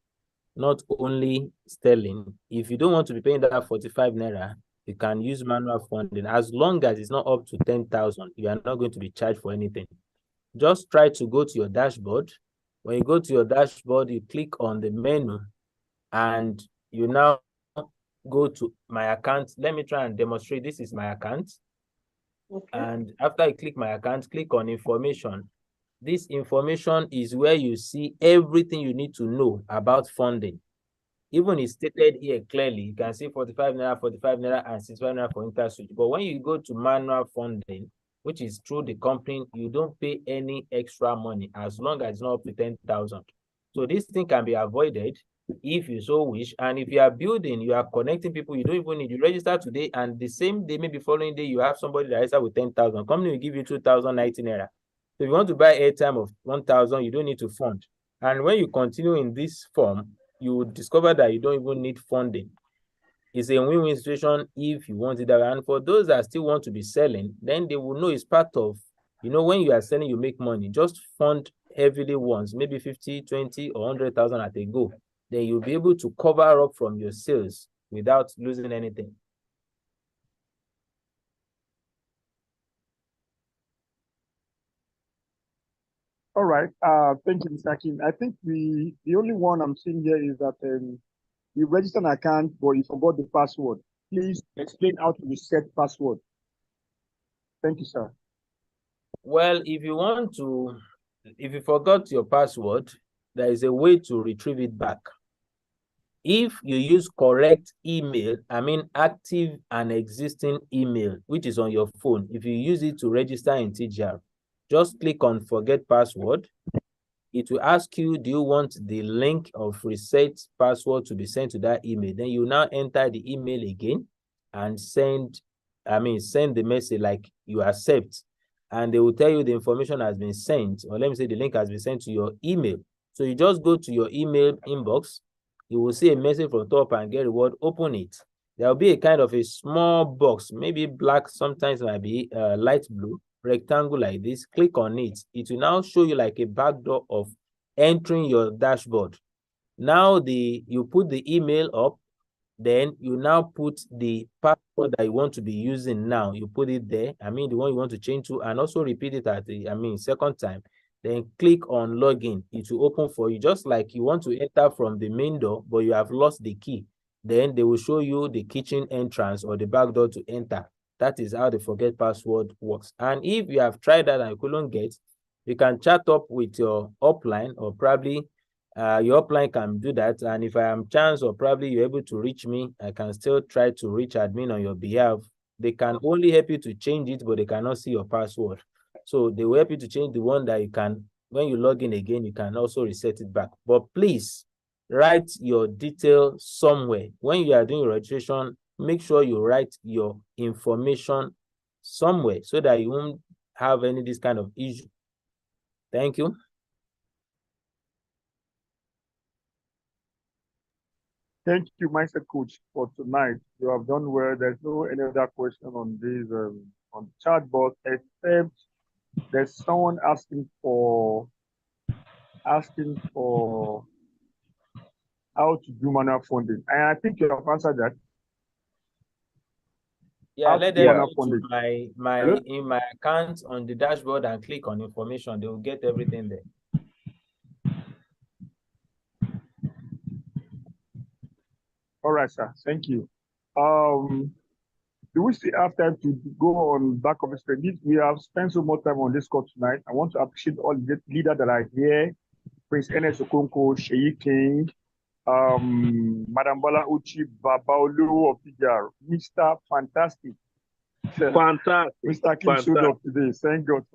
not only Sterling. If you don't want to be paying that 45 naira, you can use manual funding. As long as it's not up to 10,000, you are not going to be charged for anything. Just try to go to your dashboard. When you go to your dashboard, you click on the menu and you now go to my account. Let me try and demonstrate. This is my account. Okay. And after I click my account, click on information. This information is where you see everything you need to know about funding. Even it's stated here clearly. You can see 45 naira, and 65 naira for interswitch. But when you go to manual funding, which is through the company, you don't pay any extra money as long as it's not up to 10,000. So this thing can be avoided if you so wish. And if you are building, you are connecting people, you don't even need, you register today, and the same day, maybe following day, you have somebody that register with 10,000. Company will give you 2,019 naira. So if you want to buy airtime of 1,000, you don't need to fund. And when you continue in this form, you will discover that you don't even need funding. It's a win-win situation if you want it. And for those that still want to be selling, then they will know it's part of, when you are selling, you make money. Just fund heavily once, maybe 50, 20, or 100,000 at a go. Then you'll be able to cover up from your sales without losing anything. All right. Thank you, Mr. Akin. I think the only one I'm seeing here is that you register an account, but you forgot the password. Please explain how to reset password. Thank you, sir. Well, if you forgot your password, there is a way to retrieve it back. If you use correct email, active and existing email, which is on your phone, if you use it to register in TGR, just click on forget password. It will ask you, do you want the link of reset password to be sent to that email? Then you now enter the email again and send the message like you accept. And they will tell you the information has been sent, or let me say the link has been sent to your email. So you just go to your email inbox. You will see a message from top and get reward, open it. There will be a kind of a small box, maybe black, sometimes might be light blue, rectangle like this. Click on it. It will now show you like a backdoor of entering your dashboard. Now you put the email up, then you now put the password that you want to be using now. You put it there, the one you want to change to, and also repeat it at the second time. Then click on login. It will open for you, just like you want to enter from the main door, but you have lost the key. Then they will show you the kitchen entrance or the back door to enter. That is how the forget password works. And if you have tried that and you couldn't get, you can chat up with your upline, or probably your upline can do that. And if I am chance, or probably you're able to reach me, I can still try to reach admin on your behalf. They can only help you to change it, but they cannot see your password. So they will help you to change the one that you can, when you log in again, you can also reset it back. But please write your detail somewhere. When you are doing your registration, make sure you write your information somewhere so that you won't have any this kind of issue. Thank you. Thank you, Mindset Coach, for tonight. You have done well. There's no any other question on this on the chat box, except there's someone asking for how to do manual funding, and I think you have answered that. Yeah, let them go to my account on the dashboard and click on information. They will get everything there. All right, sir. Thank you. Do we still have time to go on back of the screen? We have spent so much time on this call tonight. I want to appreciate all the leaders that are here. Prince Ernest Okonkwo, Sheyi King, Madam Bola Uchi, Baba Olu of TGR, Mr. Fantastic. Mr. King showed up today. Thank God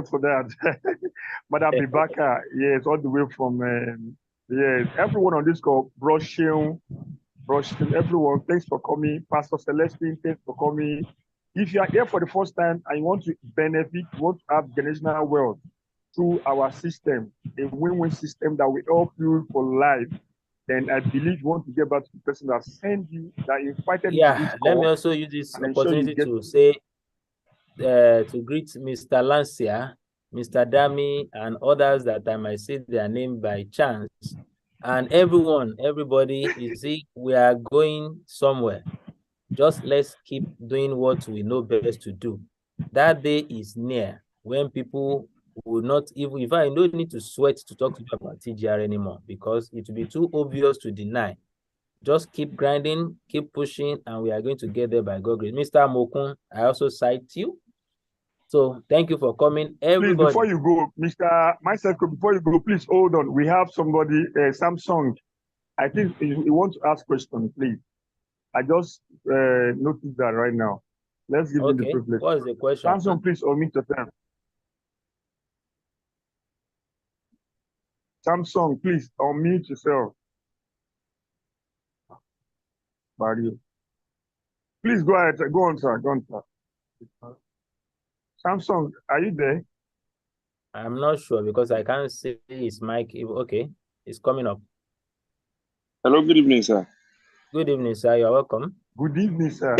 for that. Madam Bibaka, yes, all the way from yes, everyone on this call, Broshil, everyone, thanks for coming. Pastor Celestine, thanks for coming. If you are here for the first time and you want to benefit, you want to have generational wealth through our system, a win-win system that will help you for life, then I believe you want to get back to the person that sent you, that invited you to this call. Let me also use this opportunity to say, to greet Mr. Lancia, Mr. Dami, and others that I might say their name by chance. And everybody, you see, we are going somewhere. Just let's keep doing what we know best to do. That day is near when people will not even, if I don't need to sweat to talk to you about TGR anymore, because it will be too obvious to deny. Just keep grinding, keep pushing, and we are going to get there by God's grace. Mr. Mokun, I also cite you. So thank you for coming, everybody. Please, before you go, Mr. Mindset Coach, before you go, please hold on. We have somebody, Samsung. I think you want to ask question, please. I just noticed that right now. Let's give him the privilege. What is the question? Samsung, please unmute yourself. Samsung, please unmute yourself. Mario. Please go ahead. Go on, sir. Go on, sir. Samsung, are you there? I'm not sure because I can't see his mic. Okay, it's coming up. Hello, good evening, sir. Good evening, sir. You're welcome. Good evening, sir.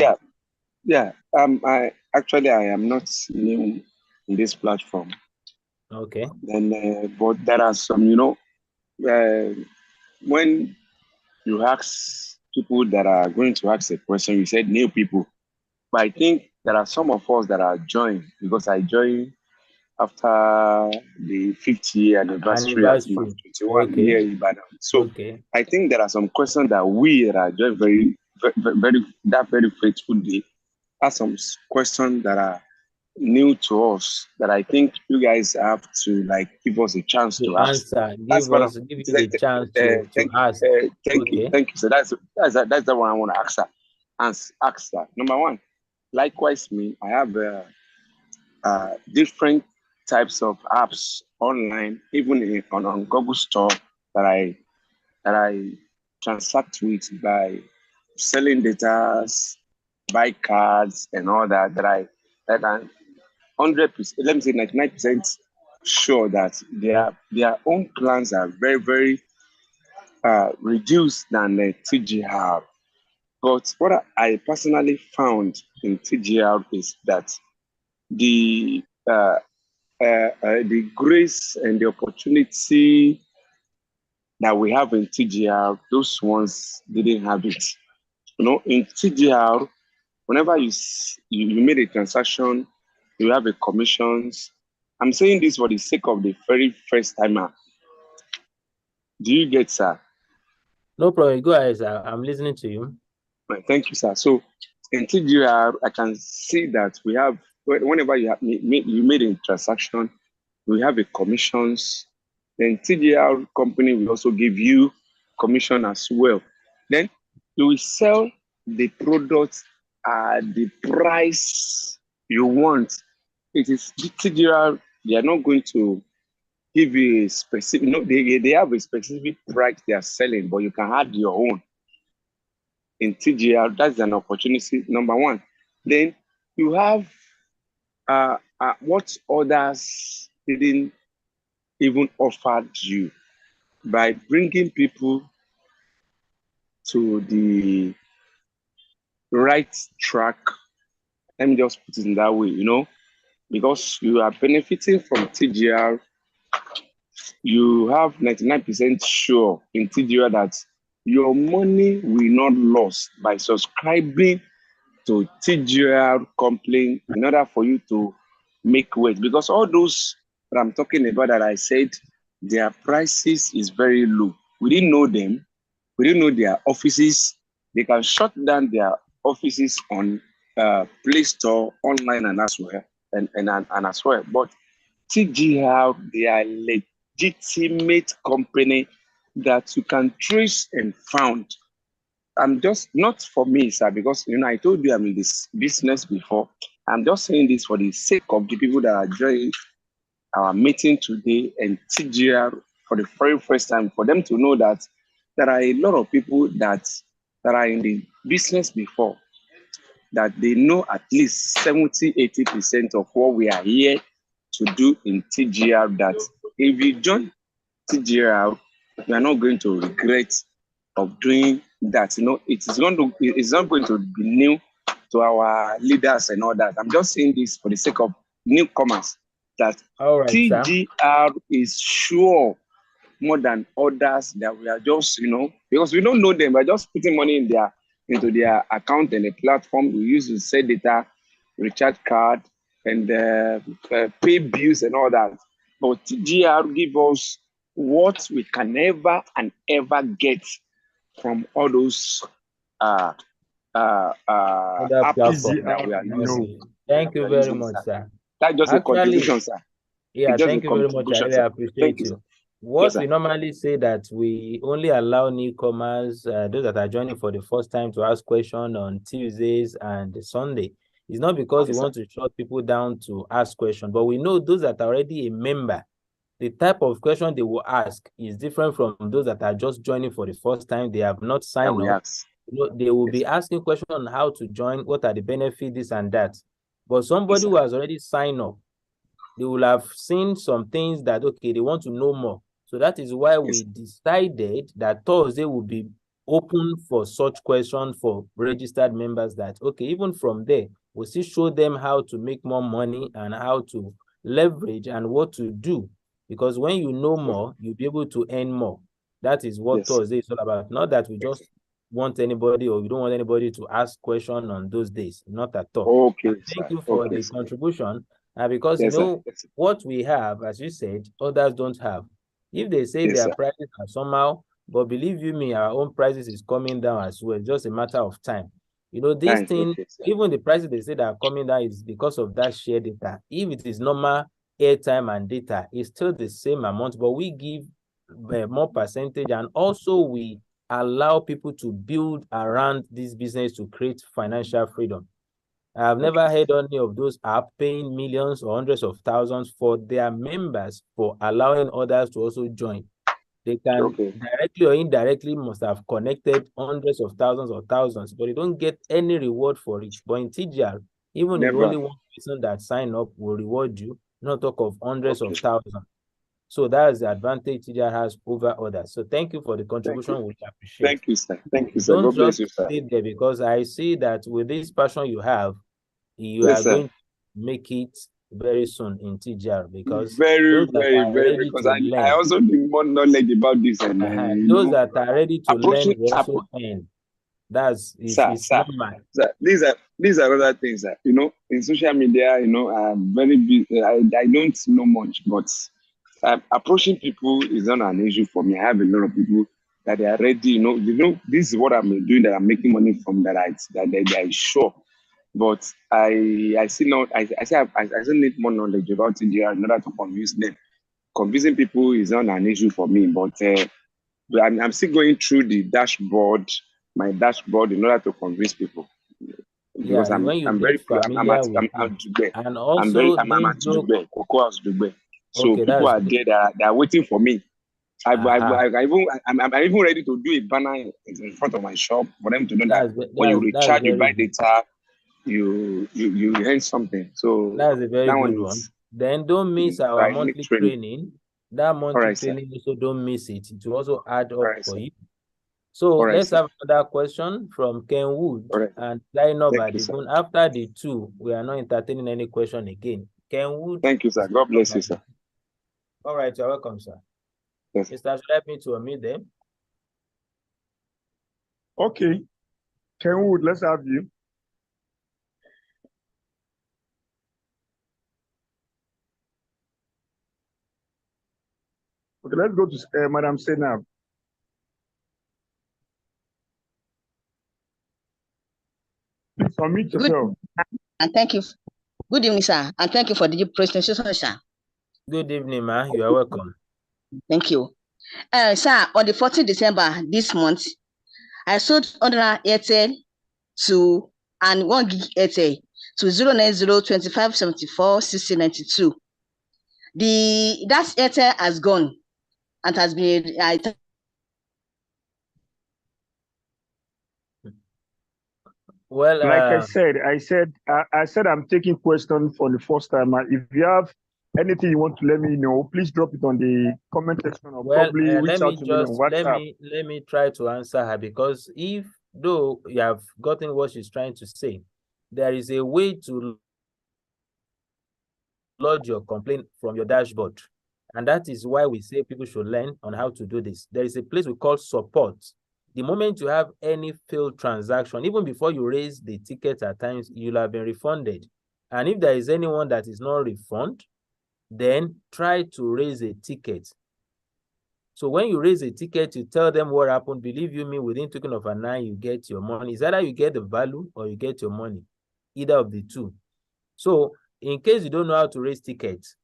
Yeah. I am not new in this platform. Okay. Then, but there are some, when you ask people that are going to ask a question, you said new people. But I think there are some of us that are joined because I joined after the 50th year anniversary at 21 here in Ibadan. So I think there are some questions that we that are just very, very, very faithful day. ask some questions that are new to us that I think you guys have to like give us a chance to ask. Answer. Give you the chance to ask. Thank you. So that's the one I want to ask her. Ask that. Number one, likewise me, I have different types of apps online, even on Google Store that I transact with by selling data, buy cards and all that that I'm 100%, let me say 99% sure that their own plans are very, very reduced than the TGR. But what I personally found in TGR is that the grace and the opportunity that we have in TGR, those ones didn't have it. You know, in TGR, whenever you made a transaction, you have a commissions. I'm saying this for the sake of the very first timer. Do you get, sir? No problem. Go ahead, sir. I'm listening to you. Thank you, sir. So in TGR, I can see that we have, whenever you made a transaction, we have a commissions. Then TGR company will also give you commission as well. Then you will sell the product at the price you want. It is TGR, they are not going to give you a specific, no, they have a specific price they are selling, but you can add your own. In TGR, that's an opportunity, number one. Then you have what others didn't even offer you by bringing people to the right track. Let me just put it in that way, you know, because you are benefiting from TGR. You have 99% sure in TGR that your money will not lose by subscribing to TGR complaint in order for you to make weight. Because all those that I'm talking about that I said, their prices is very low. We didn't know them. We didn't know their offices. They can shut down their offices on Play Store, online and as well, and as well. But TGR, they are legitimate company that you can trace and found. I'm just, not for me, sir, because you know I told you I'm in this business before. I'm just saying this for the sake of the people that are joining our meeting today and TGR for the very first time, for them to know that there are a lot of people that are in the business before, that they know at least 70-80% of what we are here to do in TGR, that if you join TGR, you are not going to regret of doing that. You know, it's not going to be new to our leaders and all that. I'm just saying this for the sake of newcomers, that TGR is sure more than others that we are just, you know, because we don't know them, we're just putting money into their account and the platform we use to sell data, recharge card, and pay bills and all that. But TGR give us what we can never and ever get from all those apps that we are using. Thank you very much, sir. That's just a contribution, sir. Yeah, thank you very much. I really appreciate you. What we normally say that we only allow newcomers, those that are joining for the first time, to ask questions on Tuesdays and Sunday. It's not because we want to shut people down to ask questions, but we know those that are already a member, the type of question they will ask is different from those that are just joining for the first time. They have not signed up. You know, they will be asking questions on how to join, what are the benefits, this and that. But somebody who has already signed up, they will have seen some things that, okay, they want to know more. So that is why we decided that Thursday will be open for such questions for registered members, that, okay, even from there, we'll still show them how to make more money and how to leverage and what to do. Because when you know more, you'll be able to earn more. That is what Thursday is all about. Not that we just want anybody, or we don't want anybody to ask questions on those days. Not at all. Okay. Thank you for the contribution. Because you know what we have, as you said, others don't have. If they say their prices are somehow, but believe you me, our own prices is coming down as well. It's just a matter of time. You know, this Right, thing, okay, sir. even the prices they say that are coming down is because of that shared data. If it is normal airtime and data, it's still the same amount, but we give more percentage, and also we allow people to build around this business to create financial freedom. I've never heard any of those are paying millions or hundreds of thousands for their members for allowing others to also join. They can directly or indirectly must have connected hundreds of thousands or thousands, but they don't get any reward for it. But in TGR, even if only one person that sign up will reward you, not talk of hundreds of thousands. So that's the advantage TGR has over others. So thank you for the contribution. We appreciate. Thank you, sir. Thank you, sir. Don't God bless just you, sir. stay there, because I see that with this passion you have, you are going to make it very soon in TGR, because very, because I also need more knowledge about this. And those that are ready to learn will also earn. That's normal. These are other things that, you know, in social media, you know, I'm very busy. I don't know much, but approaching people is not an issue for me. I have a lot of people that they are ready, you know, this is what I'm doing, that I'm making money from, that they are sure. But I still need more knowledge about TGR in order to convince them. Convincing people is not an issue for me, but I'm still going through my dashboard, in order to convince people. Because I'm very close. I'm at Dubai. And also I'm at Dubai, Cocoa House Dubai. So people are there, they are waiting for me. I'm even ready to do a banner in front of my shop for them to know that when you recharge, you buy data, you earn something. So that's a very good one. Then don't miss our monthly training. That monthly training also don't miss it. It will also add up for you. So let's have another question from Ken Wood and line up at the phone. After the two, we are not entertaining any question again. Ken Wood. Thank you, sir. God bless you, sir. All right, you're welcome, sir. Yes. Mr. Help me to unmute them. Okay. Ken Wood, let's have you. Okay, let's go to Madam Senab. Please unmute yourself. And thank you. Good evening, sir. And thank you for the presentation, sir. Good evening, ma. You are welcome. Thank you. Sir, on the 14th December this month, I sold under Airtel to and 1 gig Airtel to 09025746092. That Airtel has gone and has been well, like I said I'm taking questions for the first time. If you have anything you want to let me know, please drop it on the comment section, or probably reach out to me on WhatsApp. Let me try to answer her, because though you have gotten what she's trying to say, there is a way to lodge your complaint from your dashboard. And that is why we say people should learn on how to do this. There is a place we call support. The moment you have any failed transaction, even before you raise the ticket, at times you'll have been refunded. And if there is anyone that is not refunded, then try to raise a ticket. So when you raise a ticket, you tell them what happened. Believe you me, within token of an eye, you get your money. It's either you get the value or you get your money, either of the two. So in case you don't know how to raise tickets,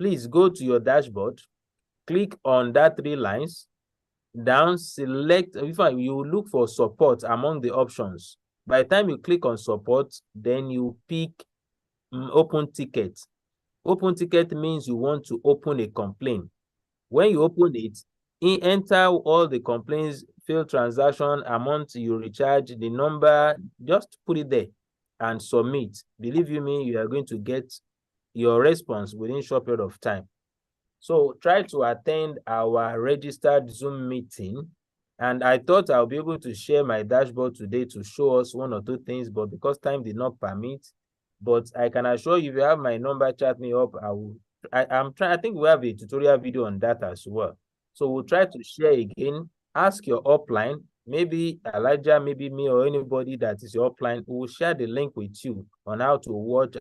please go to your dashboard, click on that 3 lines, down, select, in fact, you look for support among the options. By the time you click on support, then you pick open ticket. Open ticket means you want to open a complaint. When you open it, enter all the complaints, failed transaction, amount you recharge, the number, just put it there and submit. Believe you me, you are going to get your response within a short period of time. So try to attend our registered Zoom meeting. And I thought I'll be able to share my dashboard today to show us 1 or 2 things, but because time did not permit, but I can assure you, if you have my number, chat me up. I think we have a tutorial video on that as well. So we'll try to share again. Ask your upline, maybe Elijah, maybe me, or anybody that is your upline, who will share the link with you on how to watch,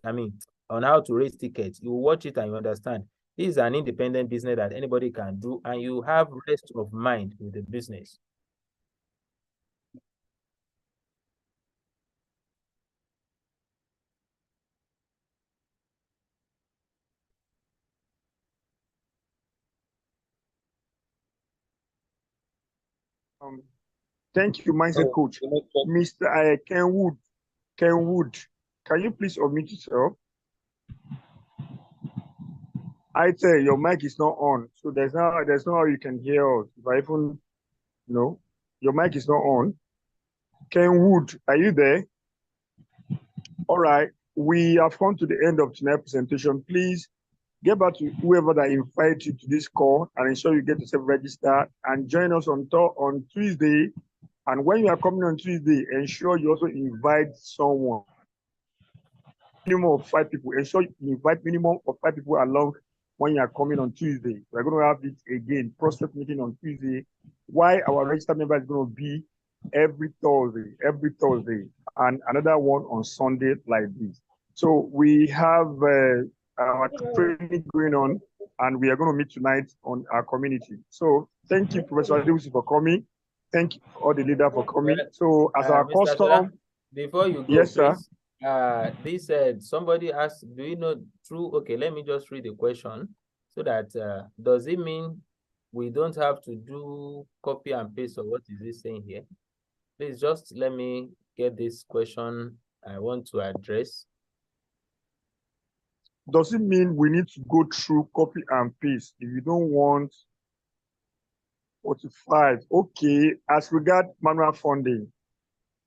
on how to raise tickets. You will watch it and you understand. This is an independent business that anybody can do, and you have rest of mind with the business. Thank you, mindset coach. Mr. Kenwood, can you please unmute yourself? I tell your mic is not on, so there's no how you can hear us. If I even your mic is not on. Kenwood, are you there? All right, we have come to the end of tonight's presentation. Please get back to whoever that invited you to this call and ensure you get yourself registered and join us on Tuesday. And when you are coming on Tuesday, ensure you also invite someone. Minimum of 5 people. Ensure you invite minimum of 5 people along when you are coming on Tuesday. We're going to have it again, prospect meeting on Tuesday. Why our registered member is going to be every Thursday, and another one on Sunday like this. So we have our training going on, and we are going to meet tonight on our community. So thank you, Professor Adewusi, for coming. Thank you, all the leaders, for coming. So as our Mr. custom, Shola, before you go, yes, sir. They said, somebody asked, do you know true? Okay, let me just read the question so that does it mean we don't have to do copy and paste, or what is it saying here? Please just let me get this question I want to address. Does it mean we need to go through copy and paste if you don't want 45? Okay, as regard manual funding.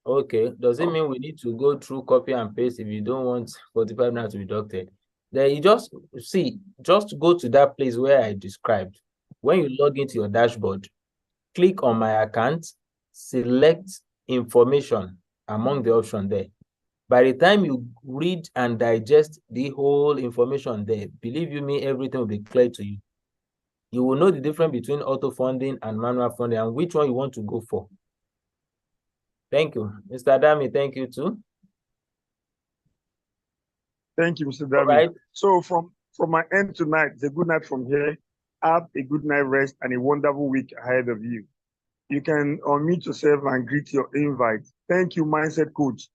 Okay, does it mean we need to go through copy and paste if you don't want 45 naira to be deducted? Then you just go to that place where I described. When you log into your dashboard, click on my account, select information among the options there. By the time you read and digest the whole information there, believe you me, everything will be clear to you. You will know the difference between auto funding and manual funding and which one you want to go for. Thank you. Mr. Dami, thank you too. Thank you, Mr. Dami. Right. So from my end tonight, it's a good night from here. Have a good night rest and a wonderful week ahead of you. You can unmute yourself and greet your invite. Thank you, Mindset Coach,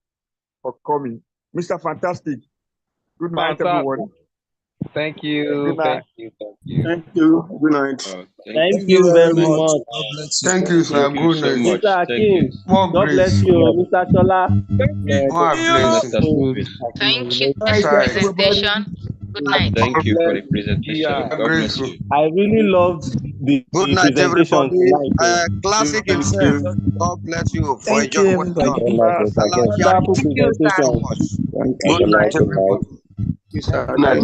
for coming. Mr. Fantastic, good night, everyone. Thank you. Thank you. Thank you. Good night. Thank you very much. Thank you, sir. Good night. Mr. Akin, More God bless grace. you. Mr. Shola. More blessings. Thank you for the presentation. Good night. Thank you for the presentation. God bless Grateful. you. I really loved the Good night, presentation everybody. tonight. Classic Thank himself. you. God bless you for Thank you, enjoying what you everybody. done. Wonderful Thank you so presentation. much. Good night, everybody. Good night.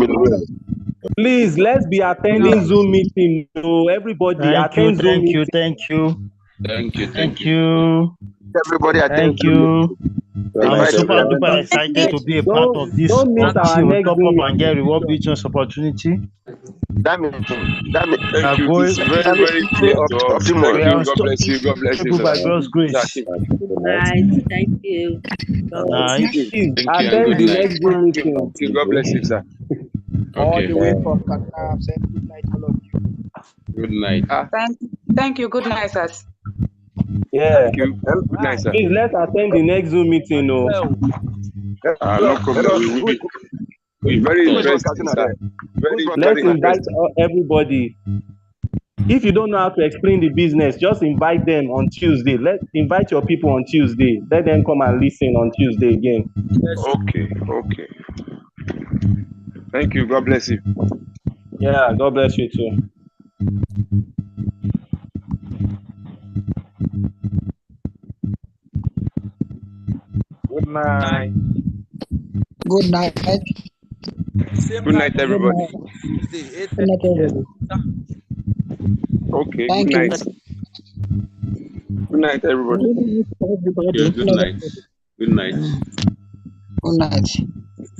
Please, let's be attending Zoom meeting. So everybody attend Zoom meeting. Thank you. Everybody, Thank you. I'm Invite super everyone. duper excited to be a part of this. Don't miss our Until we next top Zoom up and get reward business opportunity. That means Thank you. going- It's very, very clear to us. Thank Optimal. you. God bless you. God bless you, People by sir. God's grace. Good night. Thank you. Nice. Please Thank you and attend good the night. next Zoom meeting. Thank you. God bless you, sir. All Okay. the way from Qatar, I've said good night, all of you. Good night. Thank you. Good night, sir. Yeah. Thank you. Good night, sir. Please let's attend the next Zoom meeting. No. No problem. We're very interested, sir. Very, Let's very invite interested. everybody. If you don't know how to explain the business, just invite them on Tuesday. Invite your people on Tuesday. Let them come and listen on Tuesday again. Okay. Thank you. God bless you. Yeah, God bless you too. Good night. Good night. Good night, everybody. Good night, everybody. Okay. Thank Good you. night. Good night, everybody. Everybody. Good night. Good night. Good night.